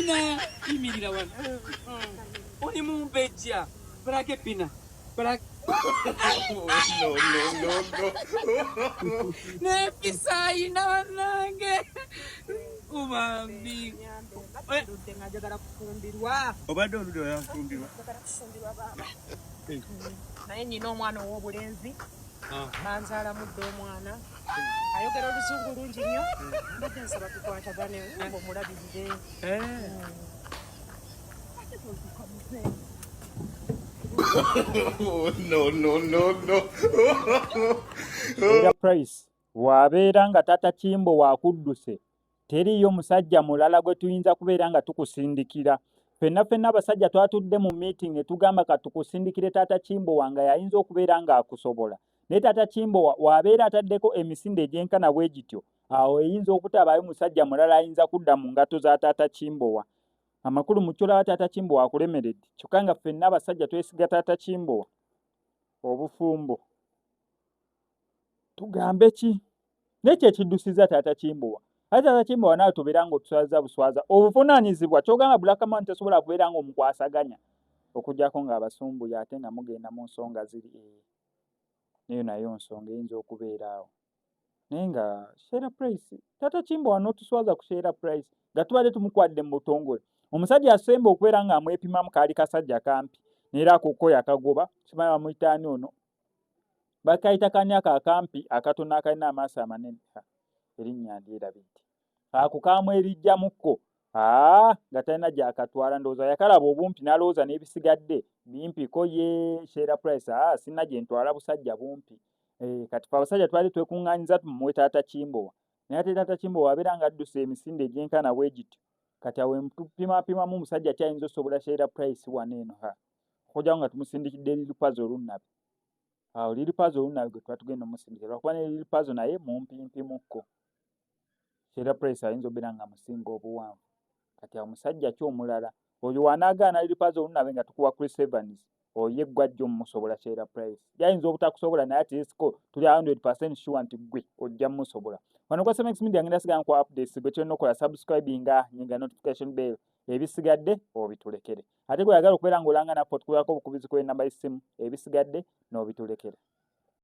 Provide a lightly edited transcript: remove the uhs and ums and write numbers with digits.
Pina yimirira wano. Oli mumpejja. Balake Pina. Balake. No. Nepisa ina wanange. Umambi. Badde nga njagala kufumbirwa. Obadde oludde oyafumbirwa. Njagala kufumbirwa baba. Naye nina omwana ow'obulenzi. Banzaala mudde omwana. Ayogera oluzungu lungi nnyo. Mbadde nsaba tukwatagane ng'omulabirire. No. Era Price wabeera nga Tata Kimbo wakudduse teriyo musajja mulala gwe tuyinza kubeera nga tukusindikira. Fenna abasajja twatudde mu meeting ne tugamba katukusindikire Tata Kimbo wange yayinza okubeera nga akusobola. Naye Tata Kimbo wabeera ataddeko emisinde egyenkana bwe gityo, awo eyinza okutabaayo musajja mulala ayinza kudda mu ngato za Tata Kimbo. Amakulu mu kyolaba Tata Kimbo akulemeredde, kyokka nga ffenna abasajja twesiga Tata Kimbo. Obufumbo tugambe ki? Nekyo ekiddusiza Tata Kimbo. Ate Tata Kimbo naawe tubeera ng'otuswaza buswaza obuvunaanyizibwa kyogamba Black Man tesobola kubeera ng'omukwasaganya okuggyako ng'abasumbuye ate nga mugenda mu nsonga ziri neyo nayo nsonga eyinza okubeera awo. Naye nga Sheila Price, Tata Kimbo n'otuswaza ku Sheila Price nga tubadde tumukwadde mu butongole. Omusajja asemba okubeera ng'amwepimamu kaali kasajja kampi neera akuko yakagoba kimanyi bamuyitaani ono bakayita kani ako akampi akatono akalina amaaso amanene erinnya ndyerabidde ako kamwerijjamukko nga talina gyakatwala ndowooza yakalaba obumpi n'alowooza n'ebisigadde bimpiko ye Sheila Price sinna gye ntwala busajja bumpi. Kati fe abasajja twali twekuŋŋaanyiza tumuwe Tata Kimbo naye ate Tata Kimbo wabeera nga addusa emisinde egyenkana bwe gityo kati awe tupimapimamu omusajja kyayinza osobola Sheila Price wano eno okujjawo nga tumusindikidde Lilipazo Olunabe. Awo Lilipazo Olunabe gwe tuba tugenda omusindikira lwakuba ne Lilipazo naye mumpimpimukko. Sheila Price ayinza obeera nga musinga obuwanvu. Kati awo musajja ki omulala oyo wanaagaana Lilipazo Olunabe nga tukuwa Chris Evans oye gwajja omusobola Sheila Price. Yayinza obutakusobola naye ati esiko tuli 100% sure nti gwe ojja musobola. Wano kwa Semex Media ngenda sigala kwa updates gwe kyonna okola subscribinga nyinga notification bell ebisigadde obitulekere. Ate gwe yagala okubeera ng'olanga na pot kuyako obukubizi kw'ennamba y'essimu ebisigadde n'obitulekere.